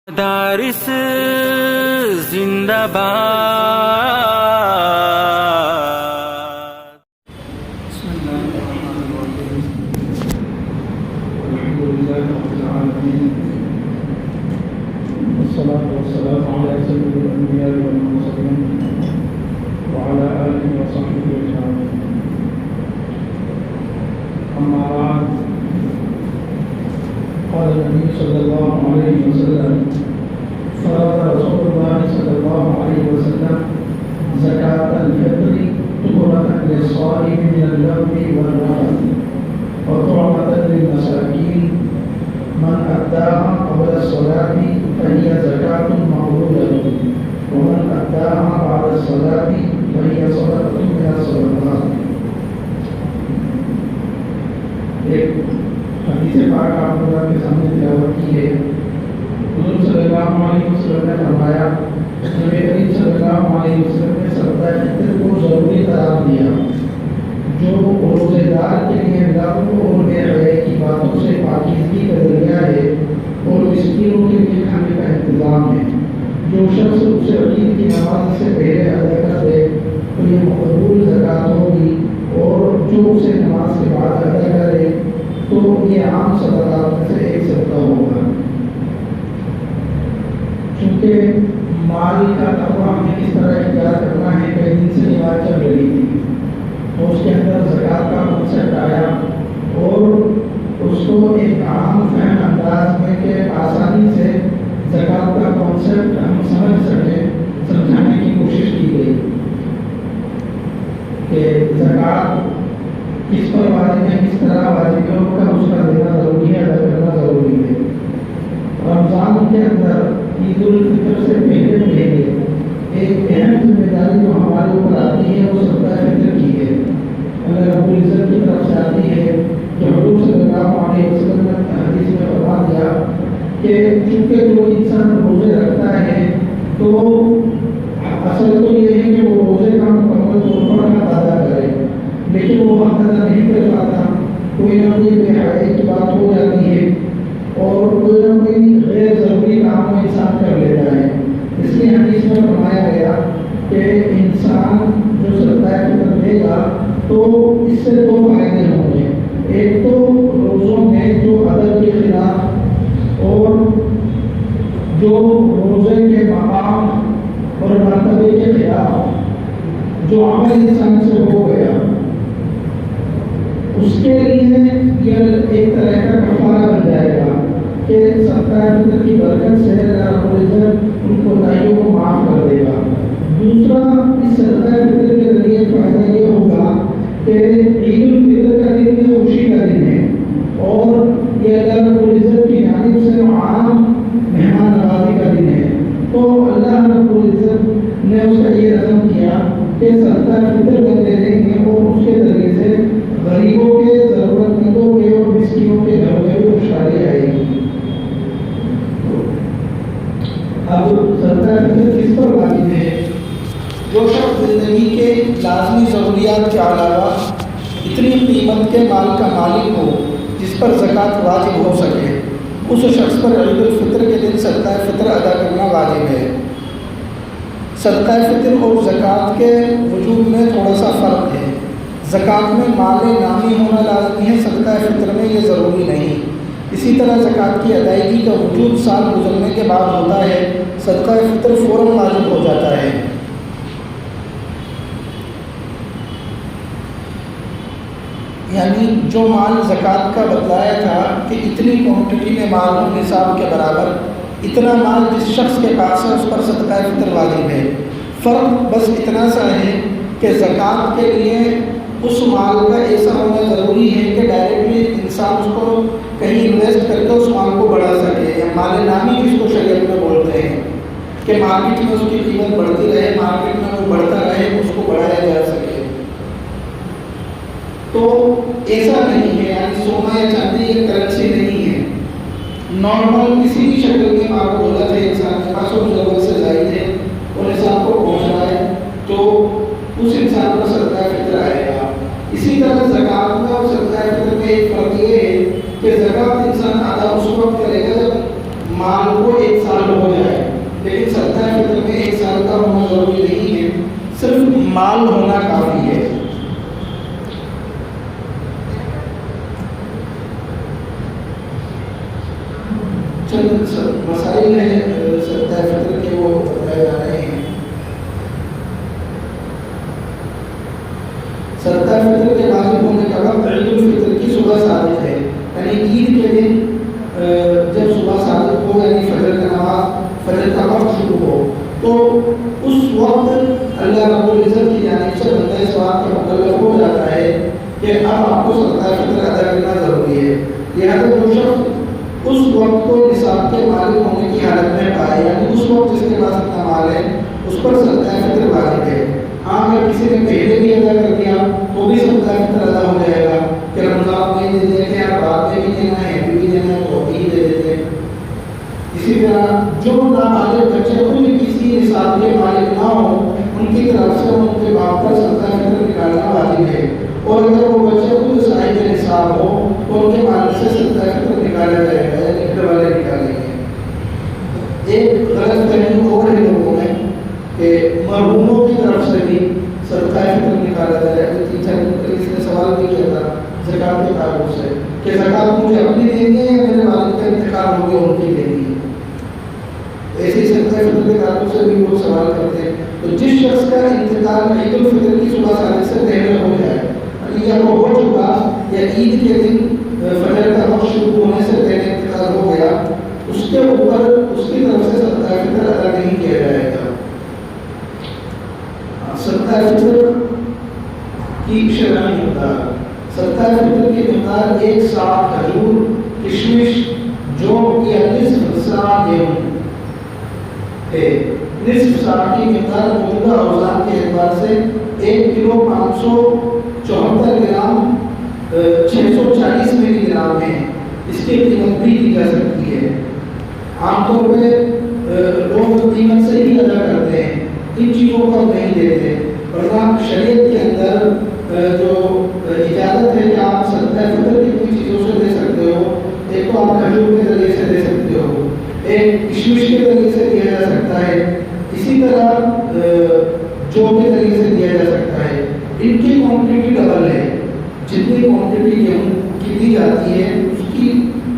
مدارس زندہ باد. بسم الله الرحمن الرحيم. الحمد لله رب العالمين، والصلاة والسلام على سيد الأنبياء والمرسلين وعلى آله وصحبه أجمعين. أما بعد، قال النبي صلى الله عليه وسلم: فرض رسول الله صلى الله عليه وسلم زكاة الفطر طهرة للصائم من اللغو والرفث وطعمة للمساكين، من أداها قبل الصلاة فهي زكاة مقبولة، ومن أداها بعد الصلاة فهي صدقة من الصدقات. ایک حدیث پاک آپ لوگوں کے سامنے تلاوت کی ہے. حضور صلی اللہ علیہ وسلم نے فرمایا، نبی کریم صلی اللہ علیہ وسلم نے صدقہ فطر کو ضروری قرار دیا. جو روزے دار کے لیے لغو اور بے حیائی کی باتوں سے پاکیزگی کا ذریعہ ہے اور مسکینوں کے لیے کھانے کا انتظام ہے. جو شخص اسے عید کی نماز سے پہلے ادا کر دے تو یہ مقبول زکوٰۃ ہوگی، اور جو اسے نماز کے بعد ادا کرے تو یہ عام صدقات میں سے ایک صدقہ ہوگا. چونکہ مال کا تقویٰ ہمیں کس طرح اختیار کرنا ہے، کئی دن سے روایت چل رہی تھی، تو اس کے اندر زکوٰۃ کا کنسیپٹ آیا اور اس کو ایک عام فہم انداز میں کہ آسانی سے زکوٰۃ کا کنسیپٹ ہم سمجھ سکیں، سمجھانے کی کوشش کی گئی کہ زکوٰۃ کس پر واجب ہے، کس طرح واجب ہے، اور کب اس کا دینا ضروری ہے، ادا کرنا ضروری ہے. رمضان کے اندر عید الفطر سے پہلے ایک اہم ذمہ داری جو ہمارے اوپر آتی ہے وہ صدقہ فطر کی ہے. اللہ رب العزت کی طرف سے آتی ہے کہ حضور صلی اللہ علیہ وسلم نے حدیث میں فرما دیا کہ چونکہ جو انسان روزے رکھتا ہے تو اصل تو یہ ہے کہ وہ روزے کا مکمل طور پر حق ادا کرے، لیکن وہ حق ادا نہیں کر پاتا. کوئی نہ کوئی بے حیائی کی بات ہو جاتی ہے اور کوئی نہ کوئی غیر ضروری کام وہ انسان کر لیتا ہے. اس لیے حدیث میں فرمایا گیا کہ انسان جو صدقہ فطر دے گا تو اس سے دو فائدے ہوں گے. ایک تو روزوں میں جو ادب کے خلاف اور جو روزے کے مقام اور مرتبے کے خلاف جو عمل انسان سے ہو گیا اس کے لیے یہ ایک طرح کا کفارہ بن جائے گا کہ صدقہ فطر کی برکت سے اللہ رب العزت ان کوتاہیوں کو معاف کر دے گا. دوسرا، اس صدقہ فطر کے ذریعے فائدہ یہ ہوگا کہ عید الفطر کا دن یہ خوشی کا دن ہے اور یہ اللہ رب العزت کی جانب سے عام مہمان نوازی کا دن ہے. تو اللہ رب العزت نے اس کا یہ رسم کیا کہ صدقہ فطر بندے دیں گے اور اس کے ذریعے سے غریبوں کے، ضرورت مندوں کے اور مسکینوں کے گھروں میں بھی خوشحالی آئے گی. اب صدقہ فطر کس پر واجب ہے؟ جو شخص زندگی کے لازمی ضروریات کے علاوہ اتنی قیمت کے مال کا مالک ہو جس پر زکوٰۃ واجب ہو سکے، اس شخص پر عید الفطر کے دن صدقہ فطر ادا کرنا واجب ہے. صدقہ فطر اور زکوٰۃ کے وجوب میں تھوڑا سا فرق ہے. زکوٰۃ میں مال نامی ہونا لازمی ہے، صدقہ فطر میں یہ ضروری نہیں. اسی طرح زکوٰۃ کی ادائیگی کا وجوب سال گزرنے کے بعد ہوتا ہے، صدقہ فطر فوراً واجب ہو جاتا ہے. یعنی جو مال زکوٰۃ کا بتلایا تھا کہ اتنی کوانٹٹی میں مال ہو نصاب کے برابر، اتنا مال جس شخص کے پاس ہے اس پر صدقہ فطر واجب ہے. فرق بس اتنا سا ہے کہ زکوٰۃ کے لیے اس مال کا ایسا ہونا ضروری ہے کہ ڈائریکٹلی انسان اس کو کہیں انویسٹ کر کے اس مال کو بڑھا سکے، یا مال نامی جس کو شریعت میں بولتے ہیں کہ مارکیٹ میں اس کی قیمت بڑھتی رہے، مارکیٹ میں وہ بڑھتا رہے، اس کو بڑھایا جا سکے. تو ایسا نہیں ہے، یعنی سونا یا چاندی ایک کرنسی نہیں ہے. نارمل کسی بھی شکل میں مال کو دولت ہے انسان کے پاس اور ضرورت سے زائد ہے اور انسان کو پہنچ رہا ہے تو اس انسان کو صدقہ فطر آئے گا. اسی طرح زکوٰۃ میں اور صدقہ فطر میں ایک فرق یہ ہے کہ زکوٰۃ انسان ادا اس وقت کرے گا جب مال کو 1 سال ہو مسائل ہیں صدقہ فطر کے وہ بتائے جا رہے ہیں۔ صدقہ فطر کے واجب ہونے کا وقت عید الفطر کی صبح صادق ہے، یعنی عید کے دن جب صبح صادق ہو، یعنی فجر کا وقت شروع ہو، تو اس وقت اللہ رب العزت کی جانب سے بندہ ثواب کا مکلف ہو جاتا ہے کہ اب آپ کو صدقہ فطر ادا کرنا ضروری ہے۔ لہٰذا جو شخص اس وقت کو نصاب کے مالک ہونے کی حالت میں پائے، یعنی اس وقت جس کے پاس اتنا مال ہے اس پر صدقہ فطر واجب ہے۔ اگر کسی نے پہلے بھی ادا کر دیا تو بھی صدقہ فطر ادا ہو جائے گا کہ رمضان میں دے دیتے ہیں، بعد میں بھی دینا ہے، بھی دینا ہے تو بھی دے دیتے ہیں۔ اسی طرح جو نابالغ بچے خود کسی نصاب کے مالک نہ ہوں، ان کی طرف سے ان کے باپ پر صدقہ فطر نکالنا واجب ہے، اور اگر وہ بچے خود صاحب نصاب ہو تو ان کے مال سے صدقہ فطر نکالا جائے گا، یعنی گھر والے نکالیں گے۔ ایک غلط فہمی اور ہے لوگوں میں کہ مرحوموں کی طرف سے بھی صدقہ فطر نکالا جائے۔ اس نے سوال بھی کیا تھا زکوٰۃ کے تعلق سے کہ زکوٰۃ مجھے اپنی دینی ہے یا میرے والد کا انتقال ہو گیا ان کی دینی ہے۔ ایسے صدقہ فطر کے تعلق سے بھی لوگ سوال کرتے ہیں۔ تو جس شخص کا انتقال عید الفطر کی صبح صادق سے پہلے ہو جائے، یا وہ ہو چکا یا عید کے دن فجر کا وقت شروع ہونے سے پہلے انتقال ہو گیا، اس کے اوپر اس کی طرف سے صدقہ فطر ادا نہیں کیا جائے گا۔ صدقہ فطر کی شرعی مقدار، صدقہ فطر کی مقدار 1 سا کھجور، کشمش، جو یا نصف سا گیہوں ہے۔ نصف سا کی مقدار موجودہ اوزان کے اعتبار سے 1 کلو 574 گرام 640 ملی گرام ہے۔ اس کی قیمت بھی کی جا سکتی ہے۔ عام طور پہ لوگ قیمت سے ہی ادا کرتے ہیں، ان چیزوں کو نہیں دیتے، ورنہ شریعت کے اندر جو اجازت ہے کہ آپ صدقہ فطر کتنی چیزوں سے دے سکتے ہو، ایک تو آپ کھجور کے ذریعے سے دے سکتے ہو، ایک کشمش کے ذریعے سے دیا جا سکتا ہے، اسی طرح جو کے ذریعے سے دیا جا سکتا ہے۔ ان کی کوانٹٹی ڈبل ہے، جتنی کوانٹٹی گیہوں کی دی جاتی ہے اس کی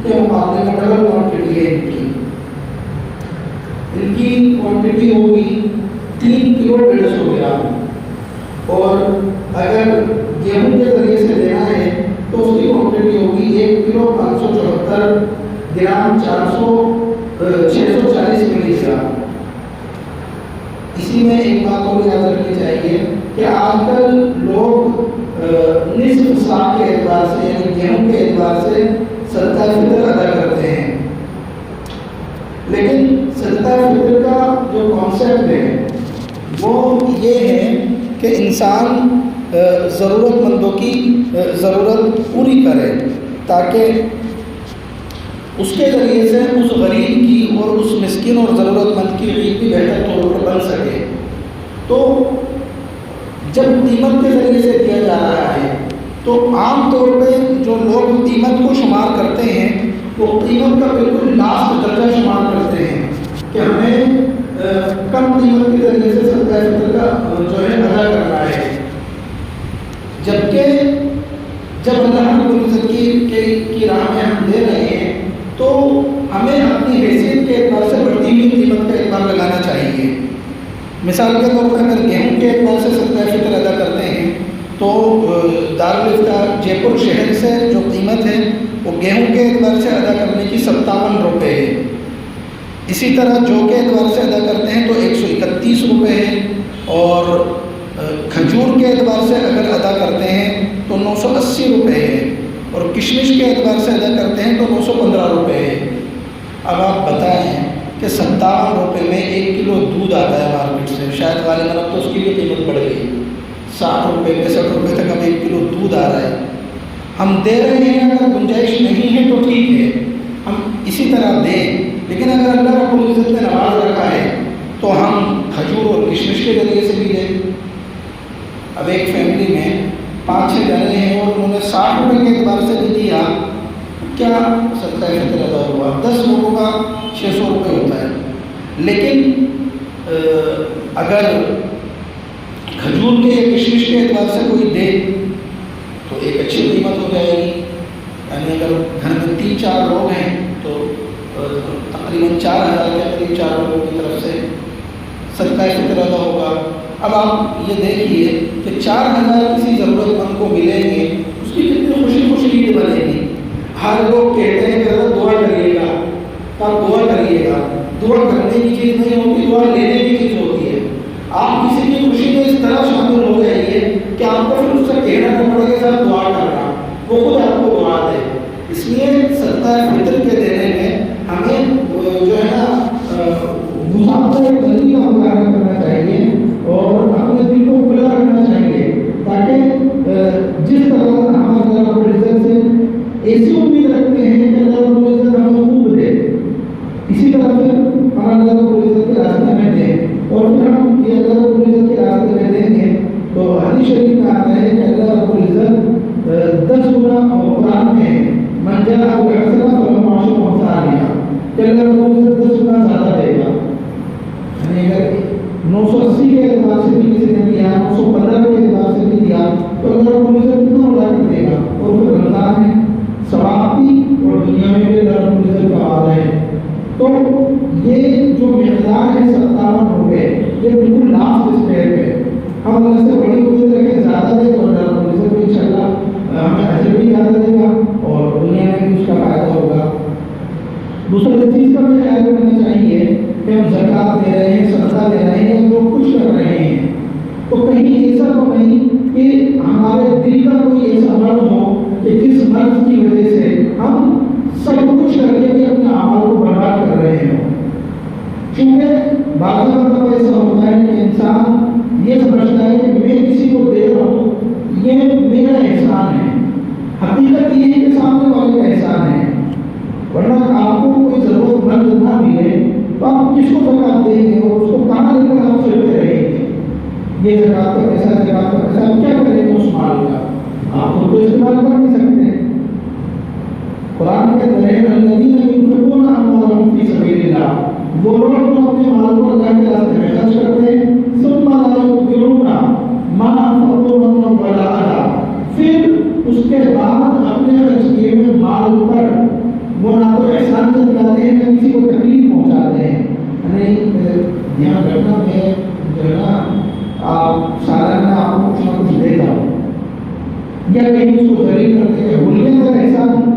کے مقابلے میں ڈبل کوانٹٹی ہے ان کی کوانٹٹی ہوگی 3 کلو 150 گرام، اور اگر گیہوں کے ذریعے سے دینا ہے تو اس کی کوانٹٹی ہوگی 1 کلو 574 گرام 640 ملی گرام۔ اسی میں ایک بات اور یاد رکھنی چاہیے کہ آج کل لوگ نصف سا کے اعتبار سے، یعنی گیہوں کے اعتبار سے صدقہ فطر ادا کرتے ہیں، لیکن صدقہ فطر کا جو کانسیپٹ ہے وہ یہ ہے کہ انسان ضرورت مندوں کی ضرورت پوری کرے تاکہ اس کے ذریعے سے اس غریب کی اور اس مسکین اور ضرورت مند کی عید بھی بہتر طور پر بن سکے۔ تو جب قیمت کے ذریعے سے دیا جا رہا ہے تو عام طور پہ جو لوگ قیمت کو شمار کرتے ہیں وہ قیمت کا بالکل لاسٹ درجہ شمار کرتے ہیں کہ ہمیں کم قیمت کے ذریعے سے صدقہ فطر کا جو ہے ادا کرنا ہے، جبکہ جب اللہ رب العزت کی راہ میں ہم دے رہے ہیں تو ہمیں اپنی حیثیت کے اعتبار سے بڑھتی ہوئی قیمت کا اعتبار لگانا چاہیے۔ مثال کے طور پر اگر گیہوں کے اعتبار سے صدقہ فطر ادا کرتے ہیں تو دارالفتہ جے پور شہر سے جو قیمت ہے وہ گیہوں کے اعتبار سے ادا کرنے کی 57 روپے ہے۔ اسی طرح جو کے اعتبار سے ادا کرتے ہیں تو 131 روپے ہے، اور کھجور کے اعتبار سے اگر ادا کرتے ہیں تو 980 روپے ہے، اور کشمش کے اعتبار سے ادا کرتے ہیں تو 915 روپے ہے۔ اب آپ بتائیں کہ 57 روپے میں 1 کلو دودھ آتا ہے مارکیٹ سے، شاید غالباً اب تو اس کی بھی قیمت بڑھ گئی، 60 روپے 65 روپے تک اب 1 کلو دودھ آ رہا ہے۔ ہم دے رہے ہیں، اگر گنجائش نہیں ہے تو ٹھیک ہے ہم اسی طرح دیں، لیکن اگر اللہ رب العزت نے نواز رکھا ہے تو ہم کھجور اور کشمش کے ذریعے سے بھی دیں۔ اب ایک فیملی میں 5-6 جنے ہیں اور انہوں نے 60 روپے کے اعتبار سے بھی دیا، کیا صدقہ فطر ادا ہوا؟ 10 لوگوں کا 600 روپے ہوتا ہے، لیکن اگر کھجور کے یا کشمش کے اعتبار سے کوئی دے تو ایک اچھی قیمت ہو جائے گی، یعنی اگر گھر میں 3-4 لوگ ہیں تو تقریباً 4000 کے قریب 4 لوگوں کی طرف سے صدقہ فطر ادا ہوگا۔ اب آپ یہ دیکھیے کہ 4000 کسی ضرورت مند کو ملیں گے، اس کی کتنی خوشی عید بنے گی۔ ہر لوگ کہتے ہیں کہ حضرت دعا کریے گا، آپ دعا کریے گا۔ دعا کرنے کی چیز نہیں ہوتی، دعا لینے کی چیز ہوتی ہے۔ آپ کسی کی خوشی میں اس طرح شامل ہو جائیے کہ آپ کو پھر اس سے کہنا نہ پڑے کہ صاحب دعا کرنا، وہ خود آپ کو دعا دے۔ اس لیے صدقہ فطر کے دینے میں ہمیں جو ہے نا مسافر بندی کا مظاہرہ کرنا چاہیے اور اپنے دل کو کھلا رکھنا چاہیے، تاکہ جس طرح ہم اللہ رب العزت سے ایسی امید رکھتے ہیں کہ اللہ رب العزت ہمیں خوب دے، اسی طرح پھر ہم اللہ رب العزت کے راستے میں دیں، اور پھر ہم یہ اللہ رب العزت کے راستے میں دیں گے تو حدیث شریف میں آتا ہے کہ اللہ رب العزت 10 گنا قرآن میں من جاء بالحسنہ فلہ عشر امثالها کہ اللہ رب العزت 10 گنا زیادہ دے گا۔ یعنی اگر 980 کے اعتبار سے بھی کسی نے دیا، 915 کے اعتبار سے بھی دیا تو اللہ رب العزت کتنا ادا کر دے گا۔ اور پھر رمضان ہے، ثوابی اور دنیا میں بھی اللہ رب العزت کا وعدہ ہے۔ تو یہ جو مقدار ہے 57 روپے، یہ بالکل لاسٹ اسٹیپ ہے۔ ہم اللہ سے بڑی امید رکھیں زیادہ دے تو اللہ رب العزت کو انشاءاللہ ہمیں اجر بھی زیادہ دے گا اور دنیا میں بھی اس کا فائدہ ہوگا۔ دوسرا چیز کا بھی خیال رکھنا چاہیے کہ ہم زکوٰۃ دے رہے ہیں، صدقہ دے رہے ہیں، جو کچھ کر رہے ہیں تو کہیں ایسا تو نہیں کہ ہمارے دل کا کوئی ایسا مرض ہو کہ جس مرض کی وجہ سے ہم سب کچھ کر کے بھی اپنے اعمال کو برباد کر رہے ہیں۔ کیونکہ بعض مرتبہ ایسا ہوتا ہے کہ انسان یہ سمجھتا ہے کہ میں کسی کو دے رہا ہوں یہ میرا احسان ہے، حقیقت یہ ہے کہ سامنے والے کا احسان ہے۔ ورنہ آپ کو کوئی ضرورت مند نہ ملے تو آپ کس کو زکوٰۃ دیں گے اور اس کو کہاں لے کر آپ چلتے رہیں گے؟ یہ زکوٰۃ کا پیسہ، زکوٰۃ کا پیسہ آپ کیا کریں گے اس مال کا؟ آپ خود کو استعمال کر نہیں سکتے۔ قرآن کے اندر الذین ينفقون اموالهم فی سبیل اللہ، وہ لوگ جو اپنے مال کو اللہ کے راستے میں خرچ کرتے ہیں، ثم لا يتبعون ما انفقوا منا ولا اذى، پھر اس کے بعد اپنے خرچ کیے ہوئے مال پر وہ نہ تو احسان جتلاتے ہیں نہ کسی کو تکلیف پہنچاتے ہیں۔ یعنی دھیان رکھنا میں جو ہے نا آپ سالانہ آپ کو کچھ نہ کچھ دیتا ہوں یا کہیں اس کو ذلیل کرتے ہیں، بھولنے کا احسان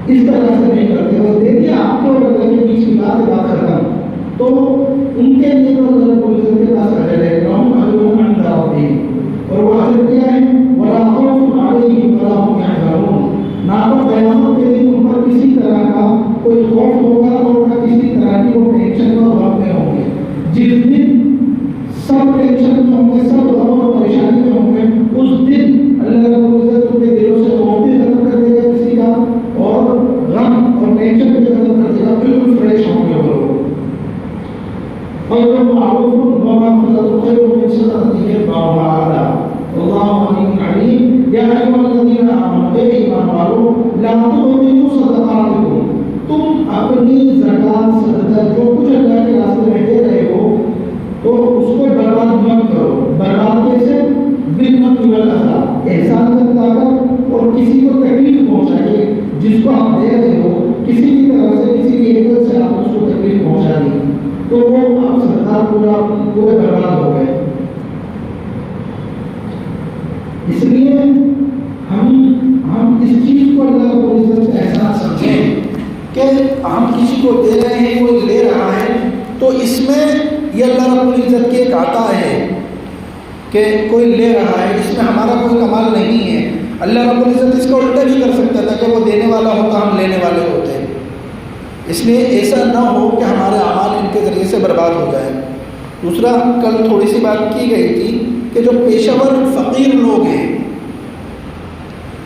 اس طرح سے نہیں کرتے، بس دے دیا آپ کے اور اللہ کے بیچ کی بات ختم۔ تو ان کے لیے تو اللہ رب العزت کے پاس اجر ہے، لہم اجرهم عند ربهم، اور وہ اجر کیا ہے؟ ولا خوف علیہم ولا هم يحزنون، نہ تو قیامت کے دن ان پر کسی طرح کا کوئی خوف ہوگا اور نہ کسی طرح کی وہ ٹینشن اور غم میں ہوں گے۔ جس دن سب ٹینشن میں ہوں گے، سب غم اور پریشانی میں ہوں گے، اس دن اللہ رب العزت ان کے دلوں سے خوف بھی ختم کر دے گا کسی کا، اور غم اور ٹینشن بھی ختم کر دے گا، بالکل فریش ہوں گے وہ لوگ۔ قول معروف ومغفرة خير من صدقة يتبعها أذى والله عليم عليم يا أيها الذين آمنوا اے ایمان والو لا تبطلوا صدقاتكم، تم اپنی زکوٰۃ صدقہ جو کچھ اللہ کے راستے میں دے رہے ہو تو اس کو برباد مت کرو۔ برباد کیسے؟ بالمن والاذى، احسان جتا کر اور کسی کو تکلیف پہنچائیے، جس کو آپ دے رہے ہو کسی بھی طرح سے کسی بھی عزت سے آپ اس کو تکلیف پہنچا دی تو وہ آپ صدقہ پورے برباد ہو گئے۔ اس لیے ہم اس چیز کو اللہ کو عزت سے احساس سمجھیں کہ ہم کسی کو دے رہے ہیں، کوئی لے رہا ہے، تو اس میں یہ اللہ رب العزت کی ایک عطا ہے کہ کوئی لے رہا ہے، اس میں ہمارا کوئی کمال نہیں ہے۔ اللہ رب العزت اس کو الٹا بھی کر سکتا تھا کہ وہ دینے والا ہوتا، ہم لینے والے ہوتے۔ اس لیے ایسا نہ ہو کہ ہمارے اعمال ان کے ذریعے سے برباد ہو جائیں۔ دوسرا، کل تھوڑی سی بات کی گئی تھی کہ جو پیشہ ور فقیر لوگ ہیں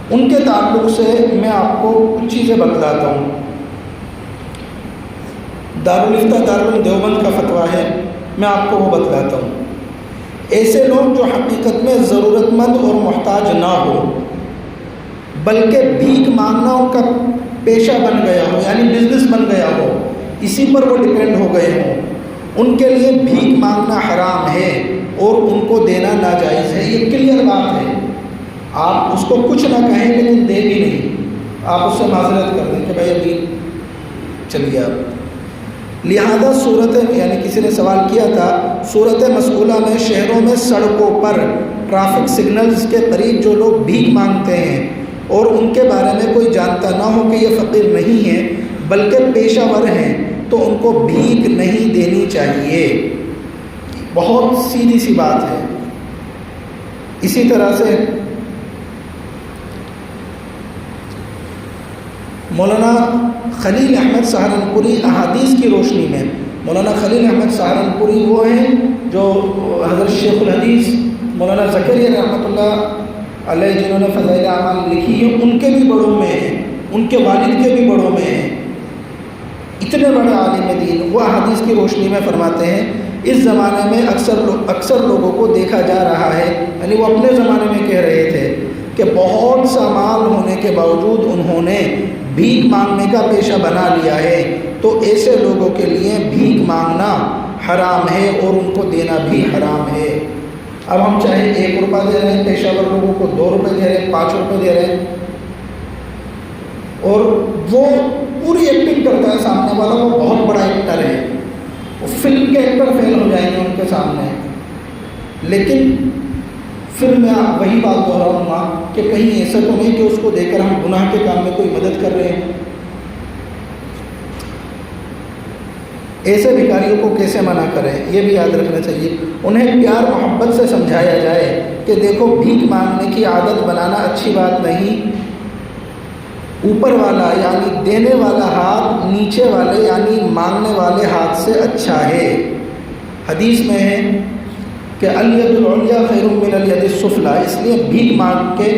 ان کے تعلق سے میں آپ کو کچھ چیزیں بتلاتا ہوں۔ دارالفتہ دارالعلوم دیوبند کا فتویٰ ہے، میں آپ کو وہ بتلاتا ہوں۔ ایسے لوگ جو حقیقت میں ضرورت مند اور محتاج نہ ہو بلکہ بھیک مانگنا ان کا پیشہ بن گیا ہو، یعنی بزنس بن گیا ہو، اسی پر وہ ڈپینڈ ہو گئے ہوں، ان کے لیے بھیک مانگنا حرام ہے اور ان کو دینا ناجائز ہے۔ یہ کلیئر بات ہے، آپ اس کو کچھ نہ کہیں لیکن دے بھی نہیں، آپ اس سے معذرت کر دیں کہ بھائی ابھی چلیے آپ لہذا صورت یعنی کسی نے سوال کیا تھا صورت مسئولہ میں شہروں میں سڑکوں پر ٹرافک سگنلز کے قریب جو لوگ بھیک مانگتے ہیں اور ان کے بارے میں کوئی جانتا نہ ہو کہ یہ فقیر نہیں ہیں بلکہ پیشہ ور ہیں تو ان کو بھیک نہیں دینی چاہیے. بہت سیدھی سی بات ہے. اسی طرح سے مولانا خلیل احمد سہارنپوری احادیث کی روشنی میں مولانا خلیل احمد سہارنپوری وہ ہیں جو حضرت شیخ الحدیث مولانا زکریا رحمۃ اللہ علیہ جنہوں نے فضائل اعمال لکھی ہے ان کے بھی بڑوں میں ہیں, ان کے والد کے بھی بڑوں میں ہیں, اتنے بڑے عالم دین. وہ حدیث کی روشنی میں فرماتے ہیں اس زمانے میں اکثر لوگوں کو دیکھا جا رہا ہے, یعنی وہ اپنے زمانے میں کہہ رہے تھے کہ بہت سا مال ہونے کے باوجود انہوں نے بھیک مانگنے کا پیشہ بنا لیا ہے, تو ایسے لوگوں کے لیے بھیک مانگنا حرام ہے اور ان کو دینا بھی حرام ہے. اب ہم چاہے 1 روپیہ دے رہے ہیں پیشہ ور لوگوں کو, 2 روپے دے رہے ہیں, 5 روپے دے رہے ہیں, اور وہ پوری ایکٹنگ کرتا ہے سامنے والا, وہ بہت بڑا ایکٹر ہے, وہ فلم کے ایکٹر فیل ہو جائیں گے ان کے سامنے. لیکن پھر میں وہی بات دہراؤں گا کہ کہیں ایسا تو نہیں کہ اس کو دے کر ہم گناہ کے کام میں کوئی مدد کر رہے ہیں. ایسے بھکاریوں کو کیسے منع کریں یہ بھی یاد رکھنا چاہیے. انہیں پیار محبت سے سمجھایا جائے کہ دیکھو بھیک مانگنے کی عادت بنانا اچھی بات نہیں. اوپر والا یعنی دینے والا ہاتھ نیچے والے یعنی مانگنے والے ہاتھ سے اچھا ہے. حدیث میں ہے کہ الید العلیٰ خیر من الید السفلیٰ, اس لیے بھیک مانگ کے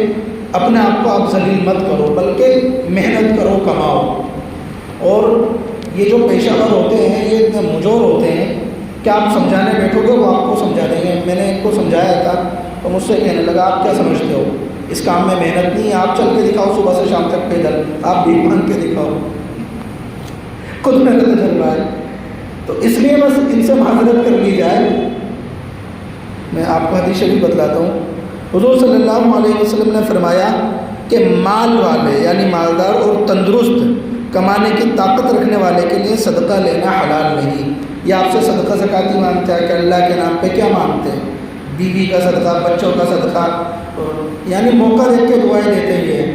اپنے آپ کو آپ ذلیل مت کرو بلکہ محنت کرو, کماؤ. اور یہ جو پیشہ ور ہوتے ہیں یہ اتنے مجور ہوتے ہیں کہ آپ سمجھانے بیٹھو گے وہ آپ کو سمجھا دیں گے. میں نے ایک کو سمجھایا تھا تو مجھ سے کہنے لگا آپ کیا سمجھتے ہو, اس کام میں محنت نہیں ہے, آپ چل کے دکھاؤ صبح سے شام تک پیدل, آپ بھیک مانگ کے دکھاؤ. خود میرا تجربہ ہے. تو اس لیے بس ان سے معذرت کر لی جائے. میں آپ کو حدیث شریف بتلاتا ہوں. حضور صلی اللہ علیہ وسلم نے فرمایا کہ مال والے یعنی مالدار اور تندرست کمانے کی طاقت رکھنے والے کے لیے صدقہ لینا حلال نہیں. یہ آپ سے صدقہ زکاتی مانگتا ہے کہ اللہ کے نام پہ کیا مانگتے ہیں, بیوی کا صدقہ, بچوں کا صدقہ, یعنی موقع دیکھ کے دعائیں دیتے ہیں.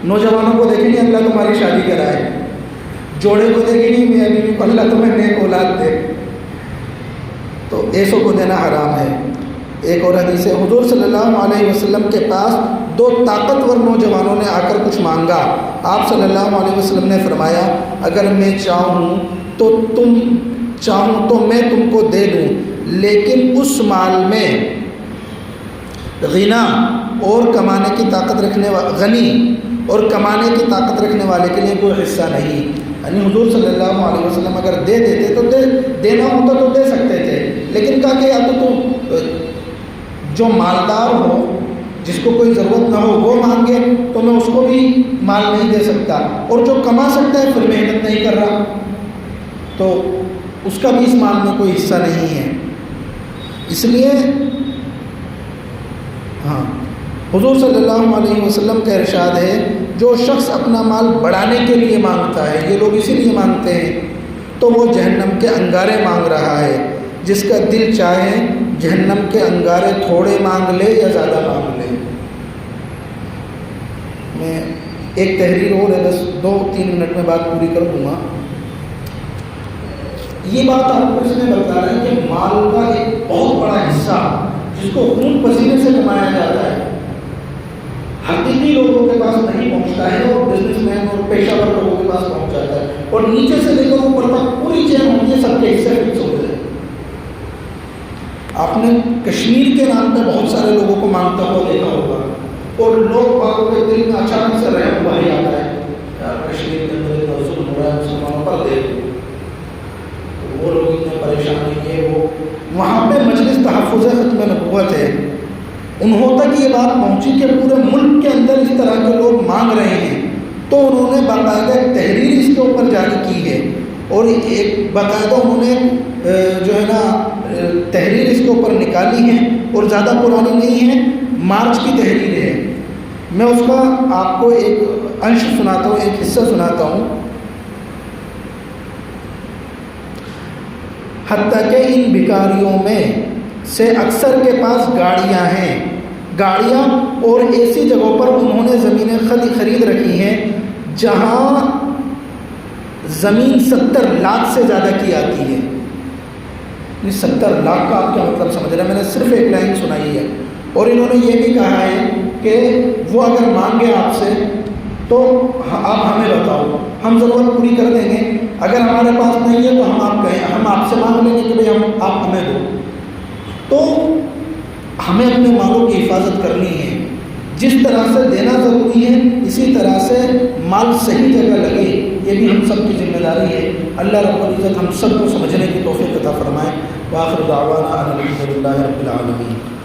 نوجوانوں کو دیکھیں گے اللہ تمہاری شادی کرائے, جوڑے کو دیکھیں گے میاں بیوی کو اللہ تمہیں نیک اولاد دے. تو ایسوں کو دینا حرام ہے. ایک اور حدیث ہے حضور صلی اللہ علیہ وسلم کے پاس 2 طاقتور نوجوانوں نے آ کر کچھ مانگا. آپ صلی اللہ علیہ وسلم نے فرمایا اگر میں چاہوں تو میں تم کو دے دوں, لیکن اس مال میں غنی اور کمانے کی طاقت رکھنے والے کے لیے کوئی حصہ نہیں. یعنی حضور صلی اللہ علیہ وسلم اگر دے دیتے تو دینا ہوتا تو دے سکتے تھے, لیکن کہا کہ یا تو تم جو مالدار ہو جس کو کوئی ضرورت نہ ہو وہ مانگے تو میں اس کو بھی مال نہیں دے سکتا, اور جو کما سکتا ہے پھر محنت نہیں کر رہا تو اس کا بھی اس مال میں کوئی حصہ نہیں ہے. اس لیے حضور صلی اللہ علیہ وسلم کا ارشاد ہے جو شخص اپنا مال بڑھانے کے لیے مانگتا ہے, یہ لوگ اسی لیے مانگتے ہیں, تو وہ جہنم کے انگارے مانگ رہا ہے. جس کا دل چاہے جہنم کے انگارے تھوڑے مانگ لے یا زیادہ مانگ لے. میں ایک تحریر اور ہے, بس 2-3 منٹ میں بات پوری کر دوں گا. یہ بات آپ کو اس میں بتا رہے ہیں کہ مال کا ایک بہت بڑا حصہ جس کو خون پسینے سے کمایا جاتا ہے حقیقی لوگوں کے پاس نہیں پہنچتا ہے, اور بزنس مین اور پیشہ ور لوگوں کے پاس پہنچ جاتا ہے, اور نیچے سے لے کر اوپر تک پوری چین ہوتی ہے, سب کے حصے فکس ہوتے ہیں. آپ نے کشمیر کے نام پہ بہت سارے لوگوں کو مانگتا ہوا دیکھا ہوگا, اور لوگ باغوں کے دل میں اچانک سے رحم بھائی آتا ہے یار کشمیر کے اندر اتنا ظلم ہو رہا ہے مسلمانوں پر, دیکھ وہ لوگ اتنے پریشان ہیں. وہ وہاں پہ مجلس تحفظ ختم نبوت ہے, انہوں تک یہ بات پہنچی کہ پورے ملک کے اندر اس طرح کے لوگ مانگ رہے ہیں, تو انہوں نے باقاعدہ ایک تحریر اس کے اوپر جاری کی ہے, اور ایک باقاعدہ انہوں نے جو ہے نا تحریر اس کے اوپر نکالی ہے, اور زیادہ پرانی نہیں ہے, مارچ کی تحریر ہے. میں اس کا آپ کو ایک انش سناتا ہوں, ایک حصہ سناتا ہوں. حتیٰ کہ ان بھکاریوں میں سے اکثر کے پاس گاڑیاں ہیں، گاڑیاں اور ایسی جگہوں پر انہوں نے زمینیں خرید رکھی ہیں جہاں زمین 70 لاکھ سے زیادہ کی آتی ہے۔ 70 لاکھ کا آپ کیا مطلب سمجھ رہے ہیں؟ میں نے صرف ایک لائن سنائی ہے۔ اور انہوں نے یہ بھی کہا ہے کہ وہ اگر مانگے آپ سے تو آپ ہمیں بتاؤ، ہم ضرورت پوری کر دیں گے، اگر ہمارے پاس نہیں ہے تو ہم آپ سے مانگ لیں گے کہ بھائی آپ ہمیں دو۔ تو ہمیں اپنے مالوں کی حفاظت کرنی ہے، جس طرح سے دینا ضروری ہے اسی طرح سے مال صحیح جگہ لگے، یہ بھی ہم سب کی ذمہ داری ہے۔ اللہ رب العزت ہم سب کو سمجھنے کی توفیق عطا فرمائے۔ وآخر دعوانا ان الحمد للہ رب العالمین۔